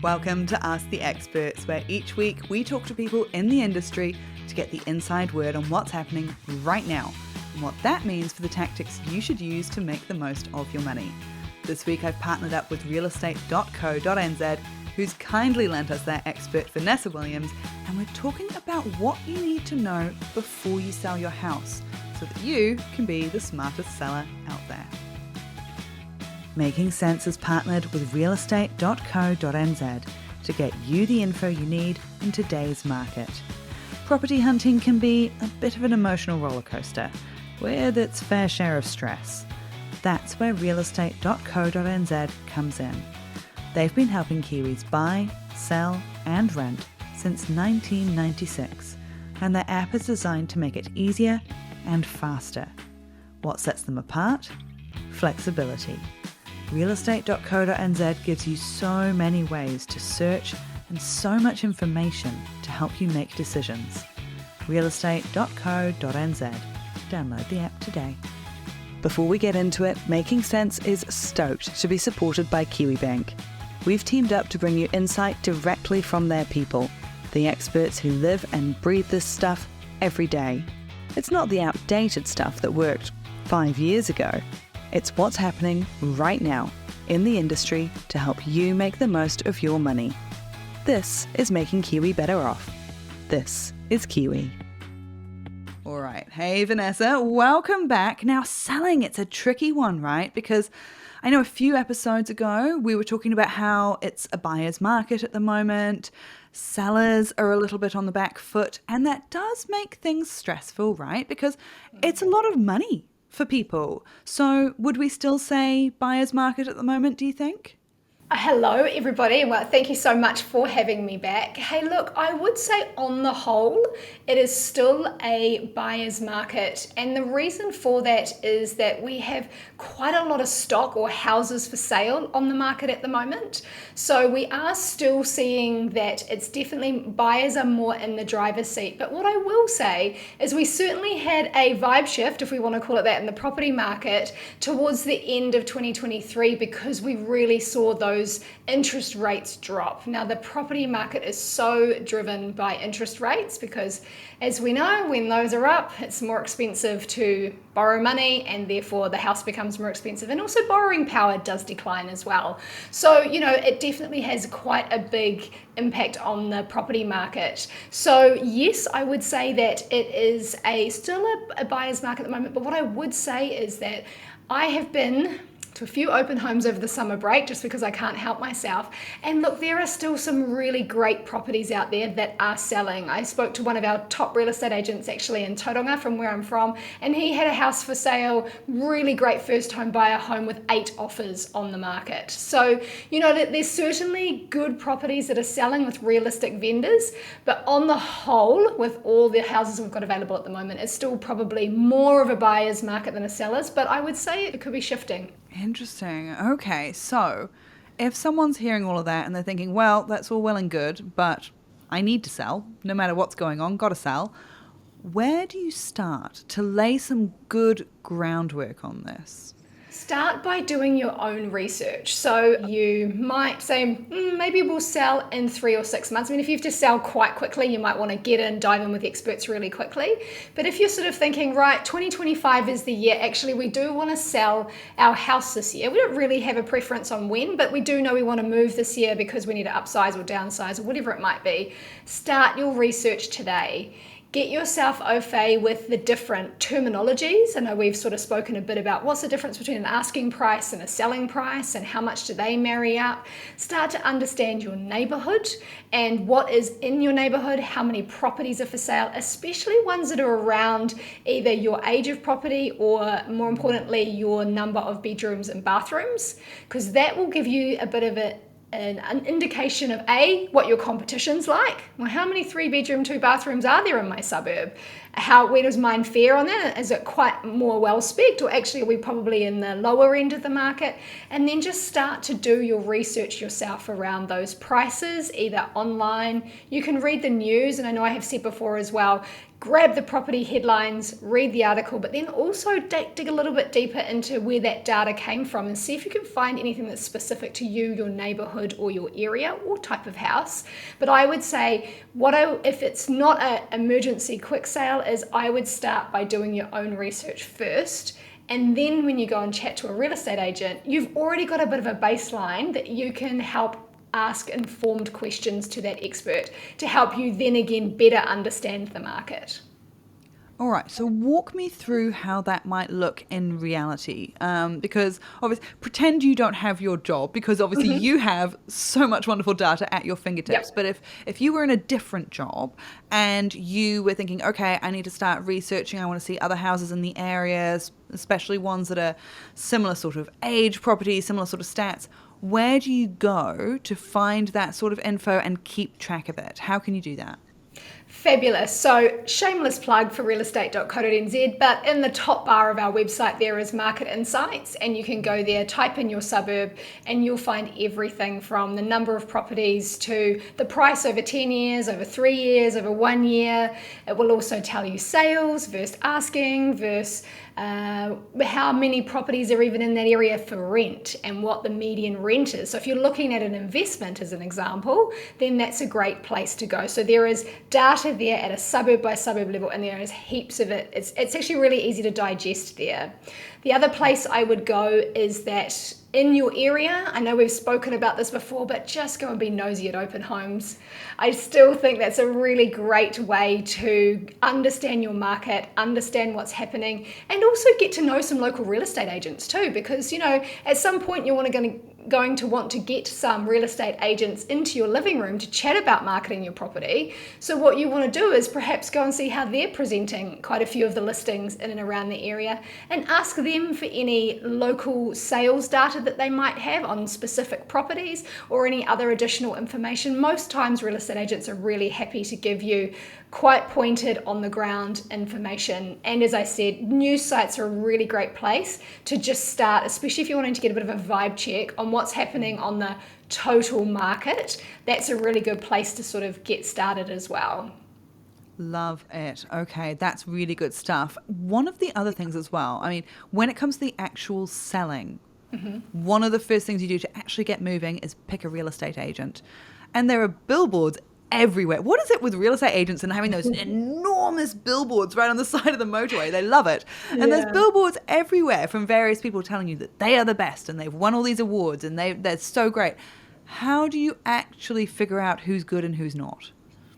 Welcome to Ask the Experts, where each week we talk to people in the industry to get the inside word on what's happening right now and what that means for the tactics you should use to make the most of your money. This week I've partnered up with realestate.co.nz, who's kindly lent us their expert Vanessa Williams, and we're talking about what you need to know before you sell your house so that you can be the smartest seller out there. Making Sense is partnered with realestate.co.nz to get you the info you need in today's market. Property hunting can be a bit of an emotional roller coaster with its fair share of stress. That's where realestate.co.nz comes in. They've been helping Kiwis buy, sell and rent since 1996, and their app is designed to make it easier and faster. What sets them apart? Flexibility. Realestate.co.nz gives you so many ways to search and so much information to help you make decisions. Realestate.co.nz. Download the app today. Before we get into it, Making Sense is stoked to be supported by Kiwibank. We've teamed up to bring you insight directly from their people, the experts who live and breathe this stuff every day. It's not the outdated stuff that worked 5 years ago. It's what's happening right now in the industry to help you make the most of your money. This is making Kiwi better off. This is Kiwi. All right. Hey, Vanessa, welcome back. Now, selling, it's a tricky one, right? Because I know a few episodes ago, we were talking about how it's a buyer's market at the moment. Sellers are a little bit on the back foot, and that does make things stressful, right? Because it's a lot of money for people. So would we still say buyer's market at the moment, do you think? Hello everybody, and well, thank you so much for having me back. Hey look, I would say on the whole it is still a buyer's market, and the reason for that is that we have quite a lot of stock or houses for sale on the market at the moment. So we are still seeing that it's definitely buyers are more in the driver's seat. But what I will say is we certainly had a vibe shift, if we want to call it that, in the property market towards the end of 2023 because we really saw those interest rates drop. Now, the property market is so driven by interest rates because, as we know, when those are up, it's more expensive to borrow money and therefore the house becomes more expensive, and also borrowing power does decline as well. So, it definitely has quite a big impact on the property market. So yes, I would say that it is still a buyer's market at the moment, but what I would say is that I have been to a few open homes over the summer break just because I can't help myself. And look, there are still some really great properties out there that are selling. I spoke to one of our top real estate agents actually in Tauranga from where I'm from, and he had a house for sale, really great first home buyer home with 8 offers on the market. So, there's certainly good properties that are selling with realistic vendors, but on the whole, with all the houses we've got available at the moment, it's still probably more of a buyer's market than a seller's, but I would say it could be shifting. Interesting. Okay, so if someone's hearing all of that and they're thinking, well, that's all well and good, but I need to sell, no matter what's going on, got to sell, where do you start to lay some good groundwork on this? Start by doing your own research. So you might say, maybe we'll sell in 3 or 6 months. I mean, if you have to sell quite quickly, you might want to dive in with experts really quickly. But if you're sort of thinking, right, 2025 is the year, actually, we do want to sell our house this year. We don't really have a preference on when, but we do know we want to move this year because we need to upsize or downsize or whatever it might be. Start your research today. Get yourself au fait with the different terminologies. I know we've sort of spoken a bit about what's the difference between an asking price and a selling price and how much do they marry up. Start to understand your neighborhood and what is in your neighborhood, how many properties are for sale, especially ones that are around either your age of property or, more importantly, your number of bedrooms and bathrooms, because that will give you a bit of an indication of what your competition's like. Well, how many 3-bedroom, 2-bathrooms are there in my suburb? where does mine fare on that? Is it quite more well-specced, or actually are we probably in the lower end of the market? And then just start to do your research yourself around those prices, either online. You can read the news, and I know I have said before as well, grab the property headlines, read the article, but then also dig a little bit deeper into where that data came from and see if you can find anything that's specific to you, your neighborhood, or your area, or type of house. But I would say, if it's not an emergency quick sale, is I would start by doing your own research first. And then when you go and chat to a real estate agent, you've already got a bit of a baseline that you can help ask informed questions to that expert to help you then again better understand the market. All right, so walk me through how that might look in reality, because obviously, pretend you don't have your job, because obviously you have so much wonderful data at your fingertips. But if you were in a different job and you were thinking, okay, I need to start researching, I want to see other houses in the areas, especially ones that are similar sort of age properties, similar sort of stats, where do you go to find that sort of info and keep track of it? How can you do that? Fabulous. So shameless plug for realestate.co.nz, but in the top bar of our website there is Market Insights, and you can go there, type in your suburb, and you'll find everything from the number of properties to the price over 10 years, over 3 years, over 1 year. It will also tell you sales versus asking versus how many properties are even in that area for rent and what the median rent is. So if you're looking at an investment as an example, then that's a great place to go. So there is data there at a suburb by suburb level, and there is heaps of it. It's actually really easy to digest there. The other place I would go is that in your area, I know we've spoken about this before, but just go and be nosy at open homes. I still think that's a really great way to understand your market, understand what's happening, and also get to know some local real estate agents too, because, at some point you're going to want to get some real estate agents into your living room to chat about marketing your property. So what you want to do is perhaps go and see how they're presenting quite a few of the listings in and around the area, and ask them for any local sales data that they might have on specific properties or any other additional information. Most times real estate agents are really happy to give you quite pointed on the ground information. And as I said, news sites are a really great place to just start, especially if you're wanting to get a bit of a vibe check on what's happening on the total market. That's a really good place to sort of get started as well. Love it. Okay, that's really good stuff. One of the other things as well, I mean, when it comes to the actual selling, one of the first things you do to actually get moving is pick a real estate agent. And there are billboards everywhere. What is it with real estate agents and having those enormous billboards right on the side of the motorway? They love it. And there's billboards everywhere from various people telling you that they are the best and they've won all these awards and they're so great. How do you actually figure out who's good and who's not?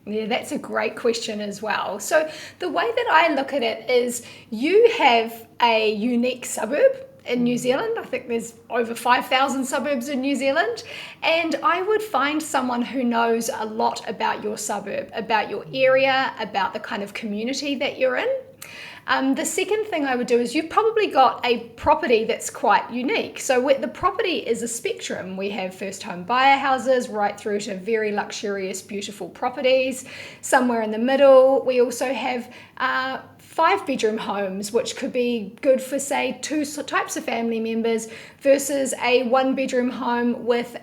Yeah, that's a great question as well. So the way that I look at it is you have a unique suburb in New Zealand. I think there's over 5,000 suburbs in New Zealand. And I would find someone who knows a lot about your suburb, about your area, about the kind of community that you're in. The second thing I would do is you've probably got a property that's quite unique. So the property is a spectrum. We have first home buyer houses right through to very luxurious, beautiful properties. Somewhere in the middle, we also have 5-bedroom homes, which could be good for, say, 2 types of family members versus a 1-bedroom home with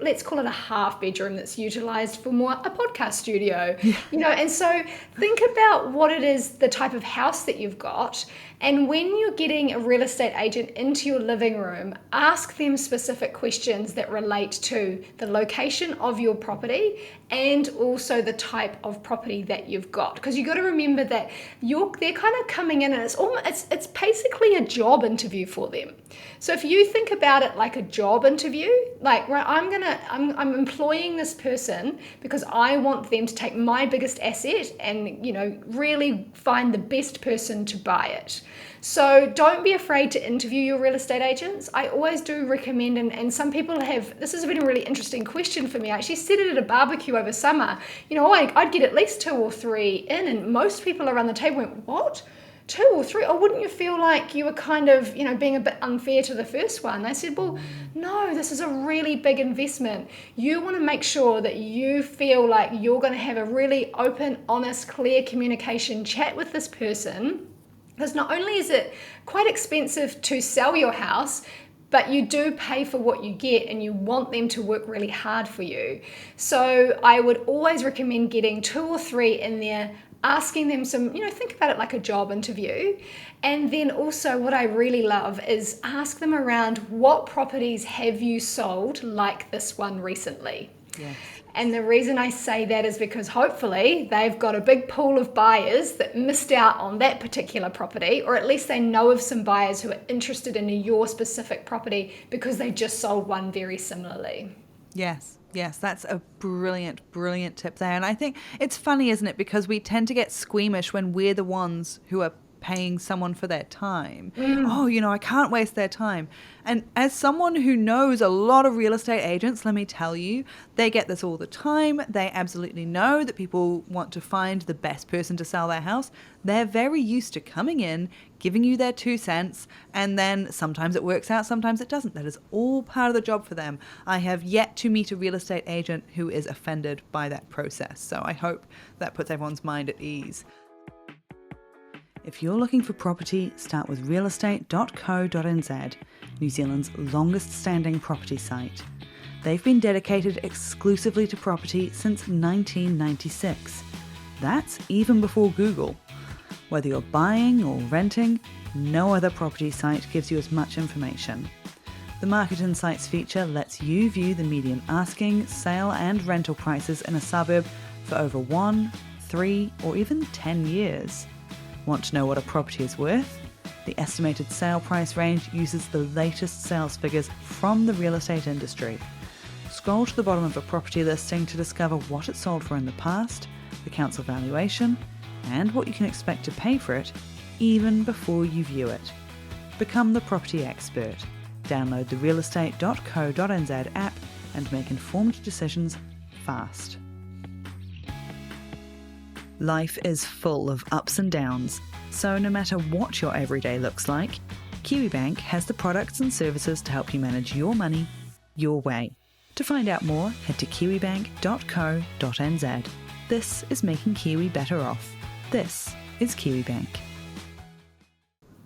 let's call it a half bedroom that's utilized for more a podcast studio. And so think about what it is, the type of house that you've got. And when you're getting a real estate agent into your living room, ask them specific questions that relate to the location of your property and also the type of property that you've got. Because you've got to remember that they're kind of coming in and it's basically a job interview for them. So if you think about it like a job interview, like, right, I'm employing this person because I want them to take my biggest asset and, really find the best person to buy it. So don't be afraid to interview your real estate agents. I always do recommend, and some people this has been a really interesting question for me. I actually said it at a barbecue over summer. I'd get at least 2 or 3 in, and most people around the table went, what? 2 or 3, or wouldn't you feel like you were kind of, being a bit unfair to the first one? They said, well, no, this is a really big investment. You want to make sure that you feel like you're going to have a really open, honest, clear communication chat with this person, because not only is it quite expensive to sell your house, but you do pay for what you get and you want them to work really hard for you. So I would always recommend getting 2 or 3 in there, asking them some, think about it like a job interview. And then also what I really love is ask them around, what properties have you sold like this one recently? Yes. And the reason I say that is because hopefully they've got a big pool of buyers that missed out on that particular property, or at least they know of some buyers who are interested in your specific property because they just sold one very similarly. Yes, that's a brilliant tip there. And I think it's funny, isn't it? Because we tend to get squeamish when we're the ones who are paying someone for their time. Oh, I can't waste their time. And as someone who knows a lot of real estate agents, let me tell you, they get this all the time. They absolutely know that people want to find the best person to sell their house. They're very used to coming in, giving you their 2 cents, and then sometimes it works out, sometimes it doesn't. That is all part of the job for them. I have yet to meet a real estate agent who is offended by that process. So I hope that puts everyone's mind at ease. If you're looking for property, start with realestate.co.nz, New Zealand's longest standing property site. They've been dedicated exclusively to property since 1996. That's even before Google. Whether you're buying or renting, no other property site gives you as much information. The Market Insights feature lets you view the median asking, sale and rental prices in a suburb for over 1, 3 or even 10 years. Want to know what a property is worth? The estimated sale price range uses the latest sales figures from the real estate industry. Scroll to the bottom of a property listing to discover what it sold for in the past, the council valuation, and what you can expect to pay for it, even before you view it. Become the property expert. Download the realestate.co.nz app and make informed decisions fast. Life is full of ups and downs, so no matter what your everyday looks like, Kiwibank has the products and services to help you manage your money your way. To find out more, head to kiwibank.co.nz. This is making Kiwi better off. This is Kiwibank.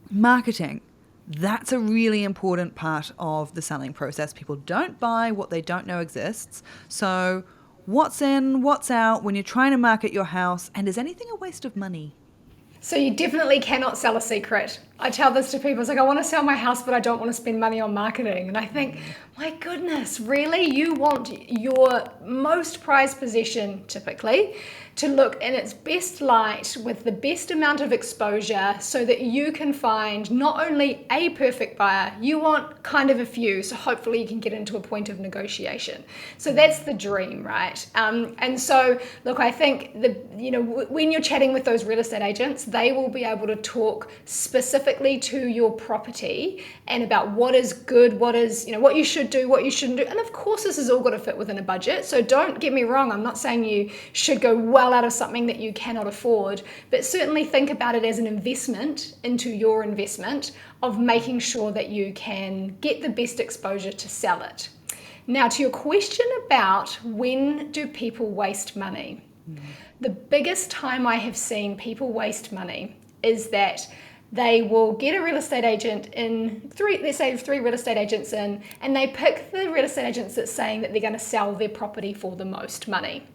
Marketing. That's a really important part of the selling process. People don't buy what they don't know exists. So what's in, what's out when you're trying to market your house, and is anything a waste of money? So you definitely cannot sell a secret. I tell this to people, it's like, I want to sell my house, but I don't want to spend money on marketing. And I think, my goodness, really? You want your most prized possession, typically, to look in its best light with the best amount of exposure so that you can find not only a perfect buyer, you want kind of a few, so hopefully you can get into a point of negotiation. So that's the dream, right? And so, look, I think when you're chatting with those real estate agents, they will be able to talk specifically to your property and about what is good, what is, what you should do, what you shouldn't do. And of course, this has all got to fit within a budget. So don't get me wrong. I'm not saying you should go well out of something that you cannot afford, but certainly think about it as an investment into your investment of making sure that you can get the best exposure to sell it. Now, to your question about when do people waste money? The biggest time I have seen people waste money is that they will get a real estate agent in, let's say 3 real estate agents in, and they pick the real estate agents that's saying that they're going to sell their property for the most money.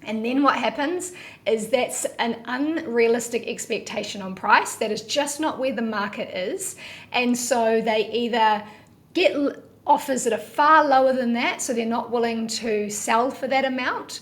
And then what happens is that's an unrealistic expectation on price. That is just not where the market is. And so they either get offers that are far lower than that, so they're not willing to sell for that amount,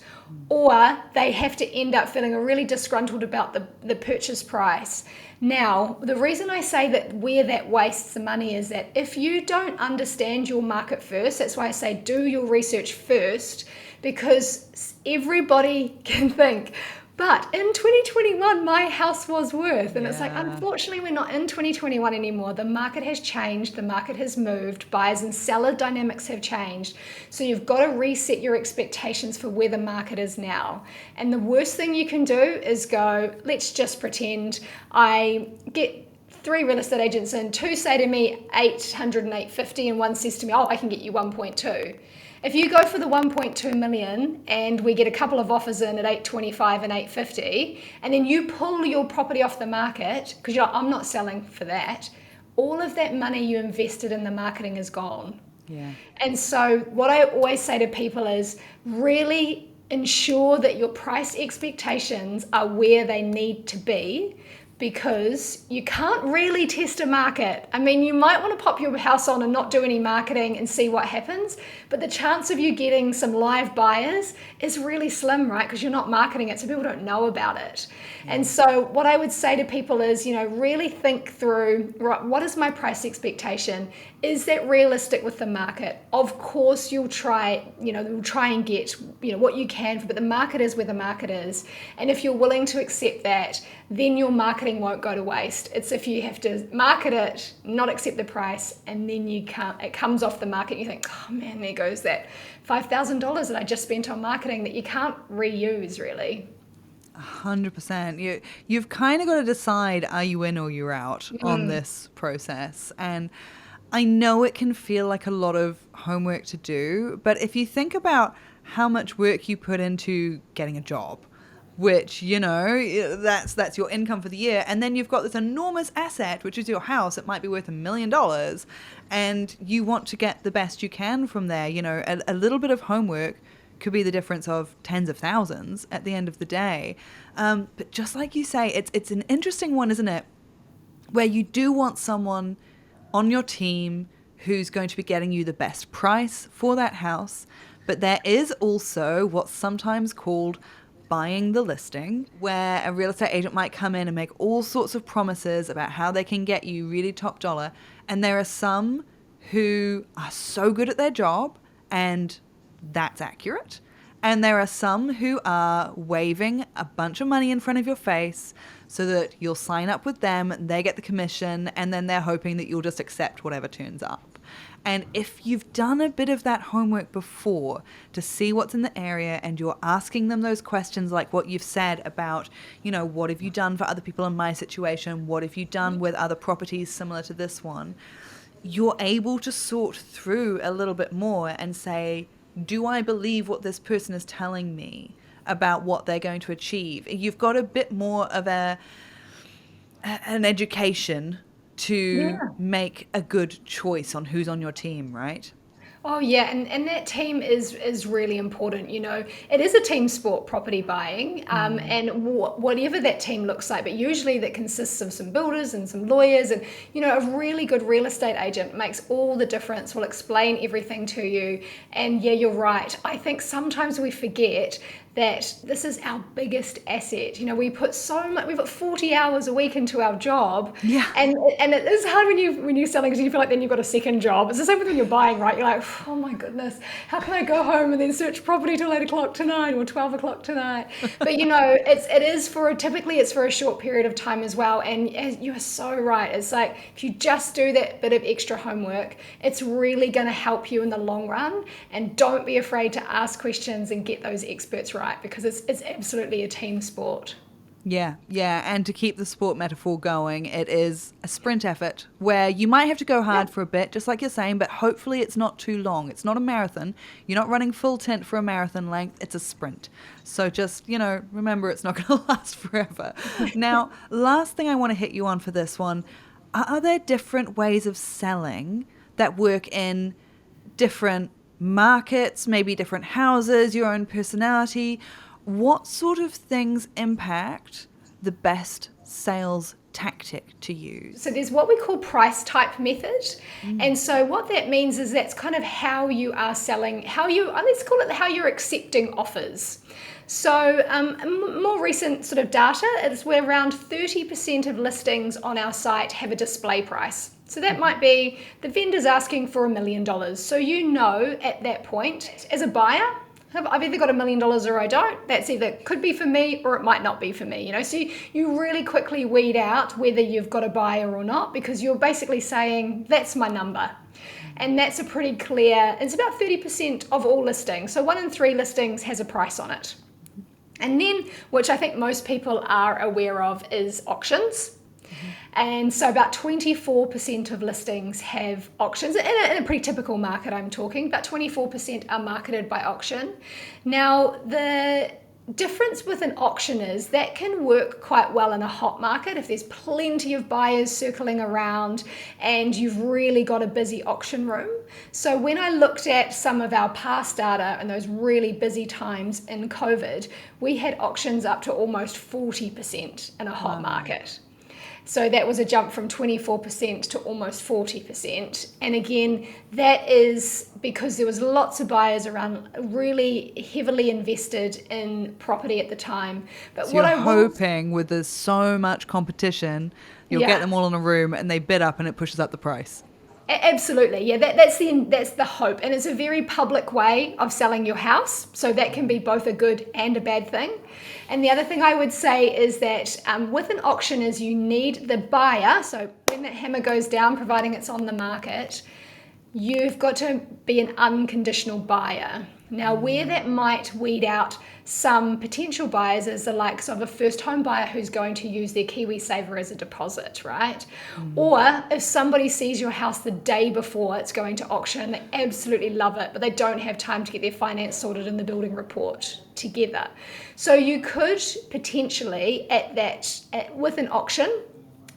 or they have to end up feeling really disgruntled about the purchase price. Now, the reason I say that where that wastes the money is that if you don't understand your market first, that's why I say do your research first, because everybody can think, But in 2021, my house was worth. And it's like, Yeah. unfortunately, we're not in 2021 anymore. The market has changed. The market has moved. Buyers and seller dynamics have changed. So you've got to reset your expectations for where the market is now. And the worst thing you can do is go, let's just pretend I get 3 real estate agents in, 2 say to me 800 and 850, and 1 says to me, oh, I can get you 1.2. If you go for the 1.2 million and we get a couple of offers in at 825 and 850, and then you pull your property off the market because you're like, I'm not selling for that, all of that money you invested in the marketing is gone. Yeah. And so what I always say to people is really ensure that your price expectations are where they need to be, because you can't really test a market. I mean, you might want to pop your house on and not do any marketing and see what happens, but the chance of you getting some live buyers is really slim, right? Because you're not marketing it, so people don't know about it. And so what I would say to people is, really think through, right, what is my price expectation? Is that realistic with the market? Of course, you'll try and get, what you can, but the market is where the market is. And if you're willing to accept that, then your marketing won't go to waste. It's if you have to market it, not accept the price, and then it comes off the market, you think, oh man, there goes that $5,000 that I just spent on marketing that you can't reuse really. 100%. You've kind of got to decide, are you in or you're out on this process? And I know it can feel like a lot of homework to do, but if you think about how much work you put into getting a job, which, that's your income for the year, and then you've got this enormous asset, which is your house. It might be worth $1 million, and you want to get the best you can from there. A little bit of homework could be the difference of tens of thousands at the end of the day. But just like you say, it's an interesting one, isn't it? Where you do want someone on your team who's going to be getting you the best price for that house. But there is also what's sometimes called buying the listing, where a real estate agent might come in and make all sorts of promises about how they can get you really top dollar. And there are some who are so good at their job, and that's accurate. And there are some who are waving a bunch of money in front of your face so that you'll sign up with them, they get the commission, and then they're hoping that you'll just accept whatever turns up. And if you've done a bit of that homework before to see what's in the area, and you're asking them those questions like what you've said about, what have you done for other people in my situation? What have you done with other properties similar to this one? You're able to sort through a little bit more and say, do I believe what this person is telling me about what they're going to achieve? You've got a bit more of an education to make a good choice on who's on your team, right? Oh yeah, and that team is really important. It is a team sport, property buying, and whatever that team looks like. But usually that consists of some builders and some lawyers, and a really good real estate agent makes all the difference. Will explain everything to you. And yeah, you're right. I think sometimes we forget that this is our biggest asset. We put we put 40 hours a week into our job. Yeah. And it is hard when you're selling, because you feel like then you've got a second job. It's the same with when you're buying, right? You're like, oh my goodness, how can I go home and then search property till 8 o'clock tonight or 12 o'clock tonight? But typically it's for a short period of time as well. And you are so right. It's like, if you just do that bit of extra homework, it's really going to help you in the long run. And don't be afraid to ask questions and get those experts right, because it's absolutely a team sport. Yeah. And to keep the sport metaphor going, it is a sprint effort where you might have to go hard for a bit, just like you're saying, but hopefully it's not too long. It's not a marathon. You're not running full tint for a marathon length. It's a sprint. So just, remember, it's not going to last forever. Now, last thing I want to hit you on for this one, are there different ways of selling that work in different markets, maybe different houses, your own personality? What sort of things impact the best sales tactic to use? So there's what we call price type method. And so what that means is that's kind of how you are selling, let's call it how you're accepting offers. So more recent sort of data is where around 30% of listings on our site have a display price. So that might be the vendor's asking for $1 million. So at that point, as a buyer, I've either got $1 million or I don't. That's either could be for me or it might not be for me. So you really quickly weed out whether you've got a buyer or not, because you're basically saying that's my number. And that's a pretty clear, it's about 30% of all listings. So 1 in 3 listings has a price on it. And then, which I think most people are aware of, is auctions. And so about 24% of listings have auctions. In a pretty typical market, I'm talking, about 24% are marketed by auction. Now, the difference with an auction is that can work quite well in a hot market if there's plenty of buyers circling around and you've really got a busy auction room. So when I looked at some of our past data and those really busy times in COVID, we had auctions up to almost 40% in a hot market. So that was a jump from 24% to almost 40%. And again, that is because there was lots of buyers around, really heavily invested in property at the time. But so you're hoping with there's so much competition, you'll get them all in a room and they bid up and it pushes up the price. Absolutely, yeah. That's the hope, and it's a very public way of selling your house. So that can be both a good and a bad thing. And the other thing I would say is that with an auction is you need the buyer. So when that hammer goes down, providing it's on the market, you've got to be an unconditional buyer. Now, where that might weed out some potential buyers is the likes of a first home buyer who's going to use their KiwiSaver as a deposit, right? Or if somebody sees your house the day before it's going to auction, they absolutely love it, but they don't have time to get their finance sorted in the building report together. So you could potentially, with an auction,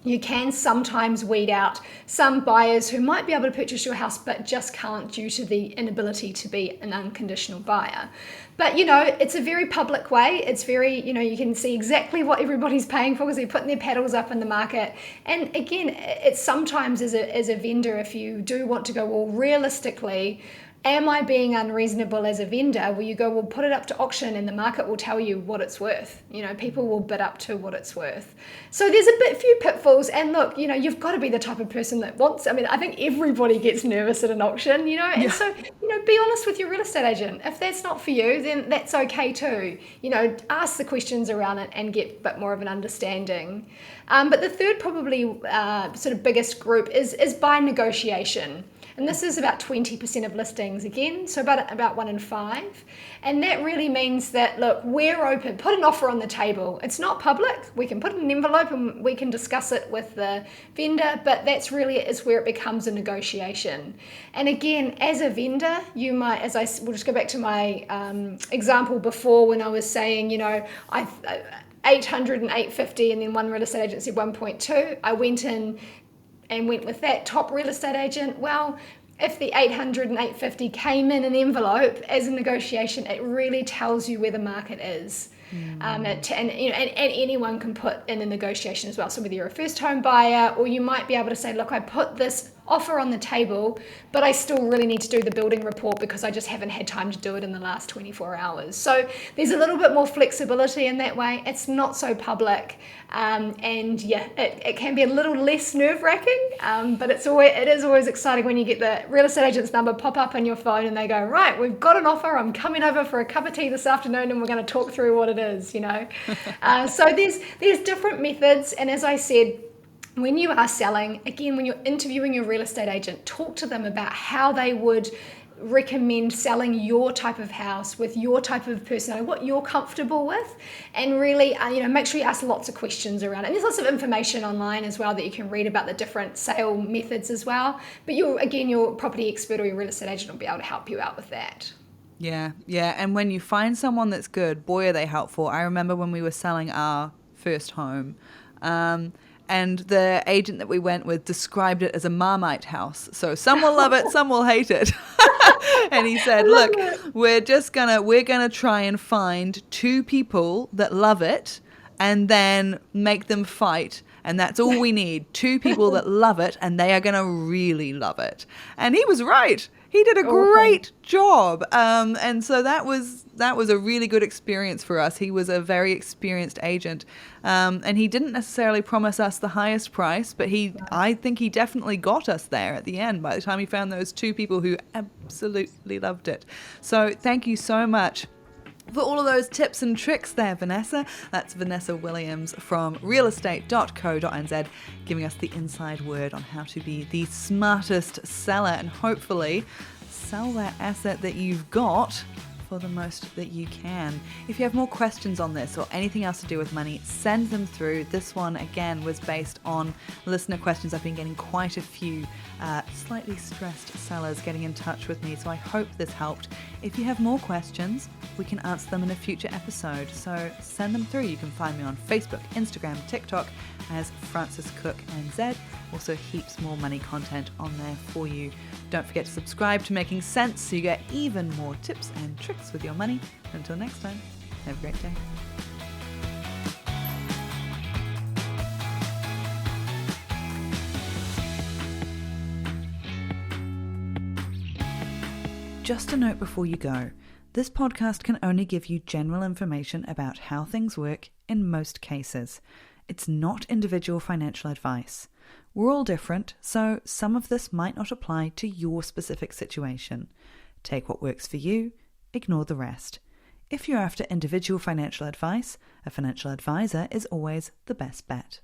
you can sometimes weed out some buyers who might be able to purchase your house but just can't due to the inability to be an unconditional buyer. But, it's a very public way. It's very, you can see exactly what everybody's paying for because they're putting their paddles up in the market. And again, it's sometimes as a vendor, if you do want to go, well, realistically, am I being unreasonable as a vendor? Well, you go, well, put it up to auction and the market will tell you what it's worth. People will bid up to what it's worth. So there's a few pitfalls. And look, you've got to be the type of person that wants, I think everybody gets nervous at an auction, and so, be honest with your real estate agent. If that's not for you, then that's okay too. Ask the questions around it and get a bit more of an understanding. But the third probably sort of biggest group is by negotiation. And this is about 20% of listings again, so about 1 in 5. And that really means that, look, we're open. Put an offer on the table. It's not public. We can put it in an envelope and we can discuss it with the vendor, but that's really is where it becomes a negotiation. And again, as a vendor, you might, we'll just go back to my example before when I was saying, 800 and 850, and then one real estate agent said 1.2. I went in and went with that top real estate agent. Well, if the 800 and 850 came in an envelope as a negotiation, it really tells you where the market is. And anyone can put in a negotiation as well. So whether you're a first home buyer, or you might be able to say, look, I put this offer on the table, but I still really need to do the building report because I just haven't had time to do it in the last 24 hours. So there's a little bit more flexibility in that way. It's not so public. It can be a little less nerve-wracking, but it is always exciting when you get the real estate agent's number pop up on your phone and they go, right, we've got an offer. I'm coming over for a cup of tea this afternoon and we're going to talk through what it is, So there's different methods. And as I said, when you are selling, again, when you're interviewing your real estate agent, talk to them about how they would recommend selling your type of house with your type of personality, what you're comfortable with, and really, make sure you ask lots of questions around it. And there's lots of information online as well that you can read about the different sale methods as well. But your property expert or your real estate agent will be able to help you out with that. Yeah. And when you find someone that's good, boy, are they helpful. I remember when we were selling our first home, and the agent that we went with described it as a Marmite house. So some will love it, some will hate it. And he said, look, we're gonna try and find 2 people that love it and then make them fight. And that's all we need. 2 people that love it, and they are going to really love it. And he was right. He did a great job. And so that was a really good experience for us. He was a very experienced agent. And he didn't necessarily promise us the highest price, but I think he definitely got us there at the end by the time he found those two people who absolutely loved it. So thank you so much for all of those tips and tricks there, Vanessa. That's Vanessa Williams from realestate.co.nz giving us the inside word on how to be the smartest seller and hopefully sell that asset that you've got for the most that you can. If you have more questions on this or anything else to do with money, send them through. This one, again, was based on listener questions. I've been getting quite a few slightly stressed sellers getting in touch with me, so I hope this helped. If you have more questions, we can answer them in a future episode, so send them through. You can find me on Facebook, Instagram, TikTok as Frances Cook NZ. Also heaps more money content on there for you. Don't forget to subscribe to Making Sense so you get even more tips and tricks with your money. Until next time, have a great day. Just a note before you go. This podcast can only give you general information about how things work in most cases. It's not individual financial advice. We're all different, so some of this might not apply to your specific situation. Take what works for you, ignore the rest. If you're after individual financial advice, a financial advisor is always the best bet.